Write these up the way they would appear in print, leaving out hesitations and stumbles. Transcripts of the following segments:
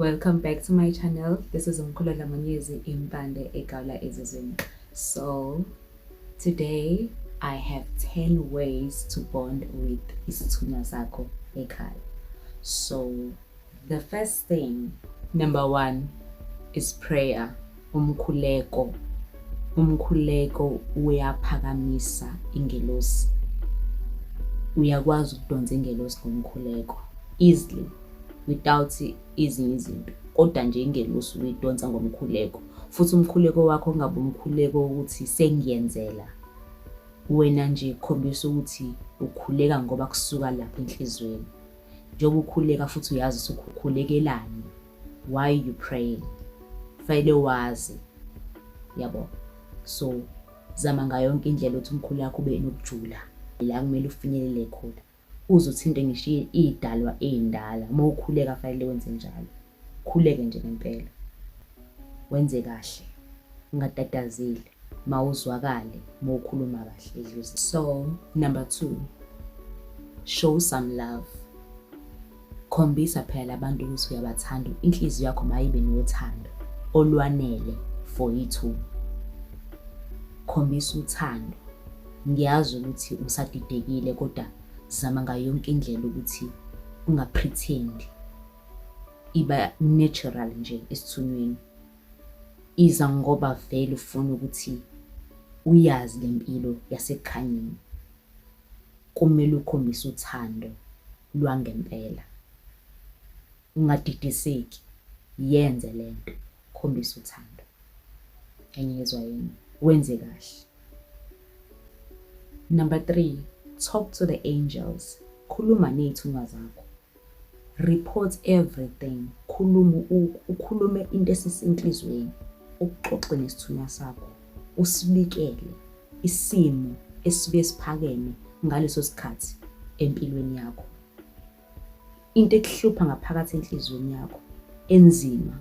Welcome back to my channel. This is Umkhulula Manyezi Impande Egala ISITHUNYWA. So today I have 10 ways to bond with isithunywa sakho ekhaya. So the first thing, number 1, is prayer. Umkhuleko. Umkhuleko uyaphakamisa ingelosi. Uyakwazi ukudonsa ingelosi ngomkhuleko easily without ezinye izinto, kodwa nje ingelosi uyidonsa ngomkhuleko. Futhi umkhuleko wakho ungabe umkhuleko ukuthi sengiyenzela, wena nje khombisa ukuthi ukhuleka ngoba kusuka lapha enhlizweni. Njengoba ukhuleka futhi uyazi ukuthi ukhulekelani, why you praying, fanele wazi, yabo. So zama ngayo yonke indlela ukuthi umkhuleko wakho ube nokujula la kumele ufinyelele khona. Uzothinte ngisho idalwa endala. Uma ukhuleka fanele wenze njalo. Khuleke nje ngempela. Wenze kahle. Ungatatazeli. Mawuzwakale, mawukhuluma kahle edluzini. So, number 2, show some love. Khombisa phela abantu ukuthi uyabathanda. Inhliziyo yakho mayibe nothando olwanele for you. Khombisa uthando. Ngiyazi ukuthi usadidekile kodwa zama ngayo yonke indlela ukuthi ungapretend. Iba natural nje esithunyweni. Iza ngoba vele ufuna ukuthi uyazi lempilo yasekukhanyeni. Kumele ukhombise uthando lwangempela. Ungadidiseki, yenze lento, khombisa uthando. Engiyezwa yini, wenze kahle. Number 3, talk to the angels. Khuluma nezithunywa zakho. Report everything. Ukhulume into esisenhlizweni. Uxoxe nesithunywa sakho. Usibikele isimo esibe siphakeme ngaleso sikhathi empilweni yakho. Into ekuhlupha ngaphakathi enhlizweni yakho enzima,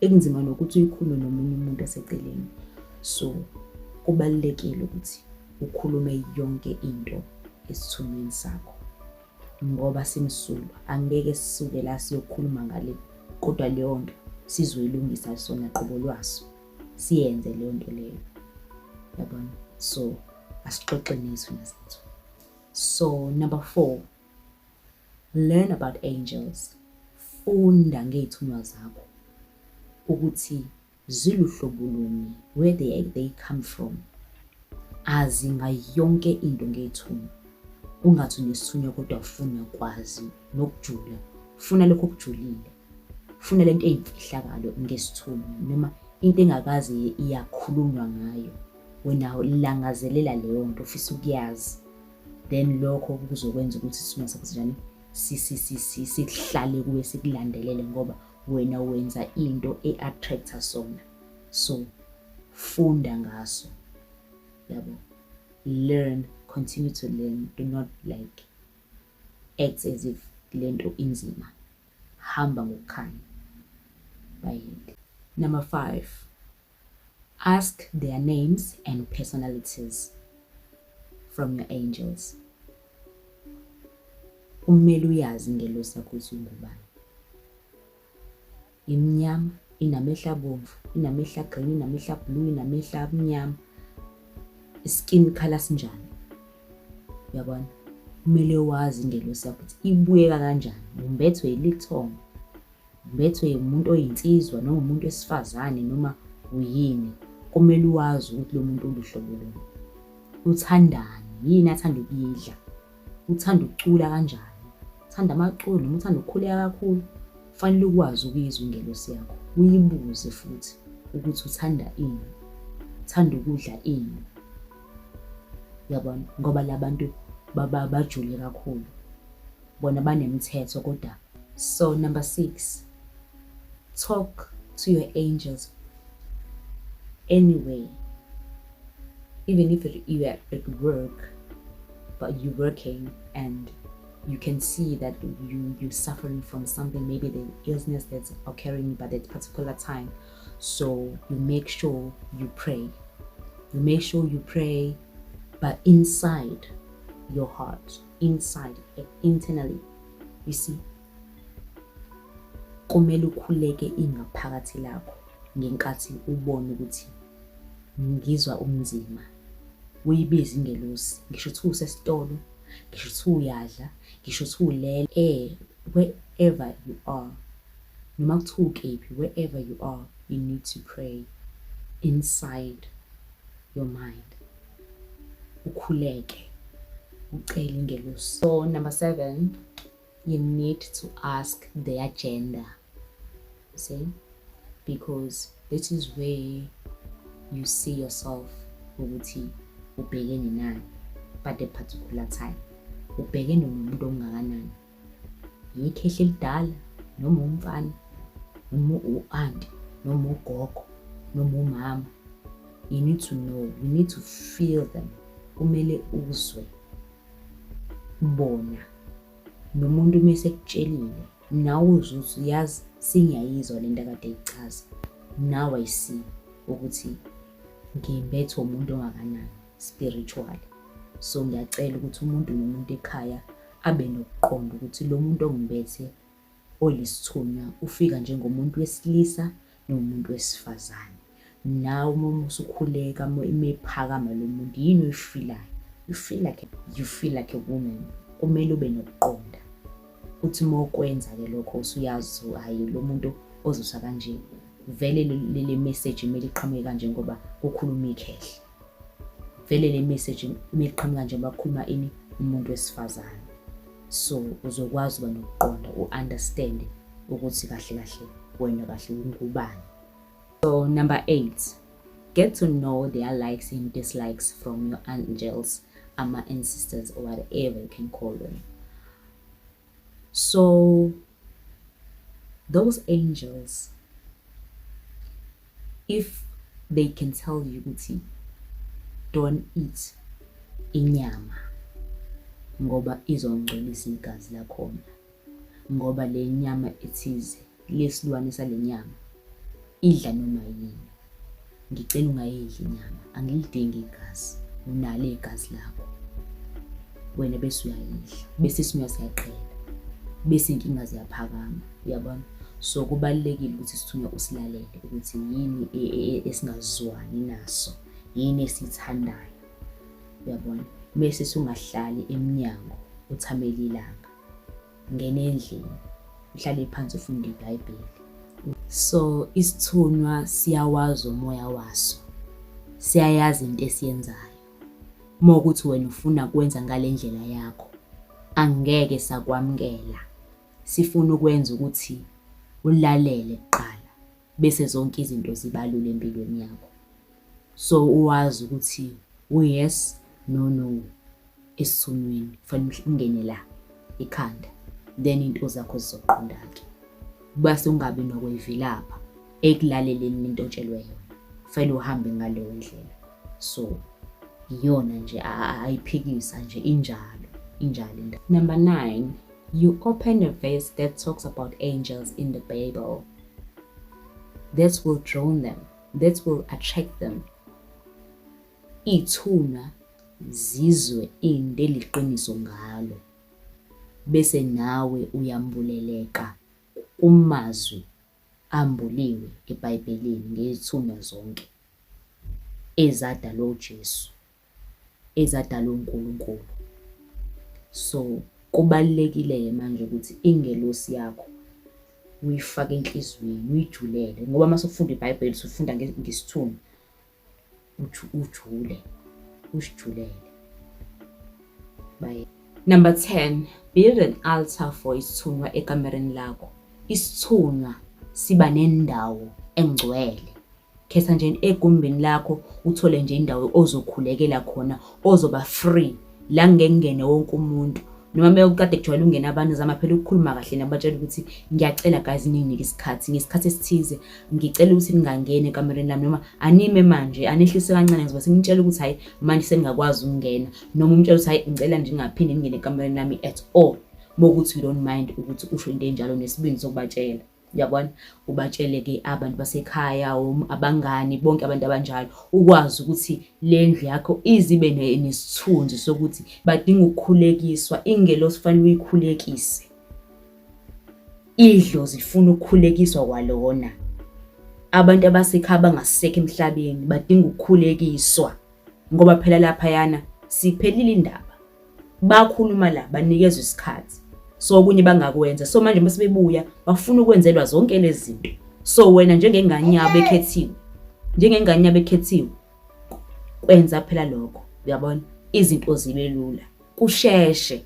ekunzima nokuthi uyikhulume nomunye umuntu eseceleni. So kubalulekile ukuthi ukhulume yonke into esithunyweni sakho. Ngoba simsulwa, angeke sisuke la siyokhuluma ngale, kodwa leyo nto sizoyilungisa sona qobo lwaso. Siyenze leyo nto leyo. Yabona? So asixoxe nezithunywa zethu. So number 4, learn about angels. Funda ngezithunywa zakho ukuthi ziluhlobo luni, where they come from. Azi ngayonke into ngezithunywa. Ungathi unesithunywa kodwa ufuna ukwazi nokujula. Ufuna lokho okujulile. Ufuna lento eyimfihlakalo ngesithunywa noma into engakazi iyakhulunywa ngayo. Wena langazelela leyo nto ufisa ukuyazi. Then lokho kuzokwenza ukuthi isithunywa sakho sinjani sihlale kuwe sikulandelele ngoba wena wenza into eattracta sona. So funda ngaso. Yabo. Learn, continue to learn. Do not like act as if lento inzima. Hamba ngokukhanya. Bayede. Number 5, ask their names and personalities from your angels. Kumele uyazi ngelosi yakho ukuthi ungubani. Imnyama, inamehla abomvu, inamehla green, inamehla blue, inamehla amnyama. Skin color sinjani. Uyabona? Kumele wazi ngelosi yakho ukuthi ibuyeka kanjani. Umbethwe yilithongo, umbethwe umuntu oyinsizwa noma umuntu wesifazane noma uyini. Kumele wazi ukuthi lo muntu uluhlobo luni. Uthandani? Yini athanda ukuyidla? Uthanda ukucula kanjani? Uthanda amaculo noma uthanda ukukhuleka kakhulu? Kufanele ukwazi ukuyizwa ingelosi yakho. Uyibuze futhi ukuthi uthanda ini? Uthanda ukudla ini? Yabona? Ngoba labantu bajule kakhulu. Bona banemithetho kodwa. So number 6, talk to your angels anyway. Even if you are at work, but you're working and you can see that you're suffering from something, maybe the illness that's occurring by that particular time. So you make sure you pray. You make sure you pray, but inside your heart, inside, internally, you see. kumele ukhuleke ingaphakathi lakho ngenkathi ubone ukuthi ngizwa umzima. Uyibize ingelosi, ngisho ukuthi usesitolo, ngisho ukuthi uyadla, ngisho ukuthi ulele, wherever you are, noma kuthiwa ukephi, wherever you are, you need to pray inside your mind. Ukhuleke, ucele ingelosi. So number 7, you need to ask their gender. See? Because this is where you see yourself ukuthi ubhekene nani at a particular time. Ubhekene nomuntu ongakanani. Yikhehle elidala, noma umfana, noma u-aunt, noma ugogo, noma umama. You need to know, you need to feel them. Kumele uzwe bona. Nomuntu mase kutshelile, nawe uzuthi uyazi singiyayizwa lento akade ichaza. Now I see ukuthi ngimbethe umuntu ongakanani spiritually. So ngiyacela ukuthi umuntu nomuntu ekhaya abe nokuqonda ukuthi lo muntu ongimbethe olisithunywa ufika njengomuntu wesilisa nomuntu wesifazane. Nawe uma usukhuleka imephakama lo muntu yini uyifilayo? You feel like a woman. Kumele ube nokuqonda uthi mawukwenza ke lokho usuyazi hayi lo muntu ozosa kanje vele le message imeli iqhamuke kanje ngoba kukhuluma ikhehle. Vele le message imeli iqhamuke kanje ngoba kukhuluma ini umuntu wesifazane. So uzokwazi uba nokuqonda understand ukuthi kahle kahle wena kahle ungubani. So number 8, get to know their likes and dislikes from your angels, ancestors, or whatever you can call them. So those angels, if they can tell you ukuthi don't eat inyama ngoba izongcolisa igazi lakhona, ngoba le nyama ethize lesilwane sale nyama idla noma yini, ngicela ungayidli inyama, angilidingi igazi, unalo igazi lakho, wena bese uyayidla, bese isinya siyaqhela, bese inkinga ziyaphakama. Uyabona? So kubalekile ukuthi sithunywa usilalele ukuthi yini esingazwani naso, yini esithandayo. Uyabona? Bese sungahlali eminyango uthamela ilanga, ngene endlini uhlale phansi ufunda iBhayibheli. So isithunywa siyawazi umoya waso, siyayazi into esiyenzayo. Uma ukuthi wena ufuna kwenza ngale ndlela yakho, angeke sakwamkela. Sifuna ukwenza ukuthi ulalele kuqala bese zonke izinto zibalule empilweni yakho. So uwazi ukuthi yes no esithunyweni kufanele ungene la ekhanda, then into zakho zizoqondake. Base ungabi nokwevilapha ekulaleleni into otshelwe yona, kufanele uhambe ngaleyo ndlela. So iyona nje ayiphikisa nje injalo indaba. Number 9, you open a verse that talks about angels in the Bible. That will draw them, that will attract them. Ithuna zizwe into eliqiniso ngalo, bese nawe uyambuleleka umazwi ambuliwe eBhayibhelini ngezithunywa zonke ezadalwa uJesu, ezadalwa uNkulunkulu. So kubalekile manje ukuthi ingelosi yakho uyifake enhlizweni, uyijulele, ngoba mase ufunda iBhayibheli ufunda ngesithunywa, usijulele. Bye. Number 10, build an altar for isithunywa ekamereni lakho. Isithunywa siba nendawo engcwele. Khetha nje egumbini lakho uthole nje indawo ozokhulekela khona, ozoba free, la ngengene wonke umuntu. Noma mekade kujwayele ungena abantu zama phela ukukhuluma kahle nabatshela ukuthi ngiyacela guys ninginike isikhathi, ngesikhathi esithize ngicela ukuthi ningangene ekamereni lami, noma anime manje anehlise kancane ngizoba sengitshela ukuthi hayi manje seningakwazi ukungena, noma umtshela ukuthi hayi ngicela nje ngingaphinde ningene ekamereni lami at all. Mokuthi you don't mind ukuthi usho into enjalo nesibindi sokubatshela. Uyabona? Ubatshele ke abantu basekhaya abangani bonke abantu abanjalo, ukwazi ukuthi le ndlu yakho izibe nesithunzi sokuthi badinga ukukhulekiswa, ingelosi fanele uyikhulekise. idlozi lifuna ukukhulekiswa kwalona. Abantu abasekhaya abangasekho emhlabeni badinga ukukhulekiswa ngoba phela laphayana siphelile indaba. Bakhuluma la banikezwe isikhathi. So okunye bangakwenza. So manje mase bebuya bafuna ukwenzelwa zonke lezi zinto. So wena njengengane yabo ekhethiwe, kwenza phela lokho. Uyabona? Izinto zibe lula. Kusheshe.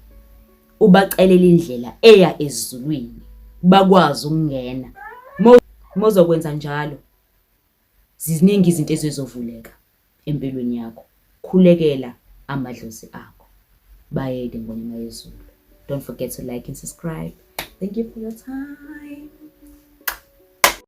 Ubacelela indlela eya ezulwini. Bakwazi ukungena. Mozokwenza njalo. Ziziningi izinto ezizovuleka empilweni yakho. Khulekela amadlozi akho. Bayede ngonyama yezulu. Don't forget to like and subscribe. Thank you for your time.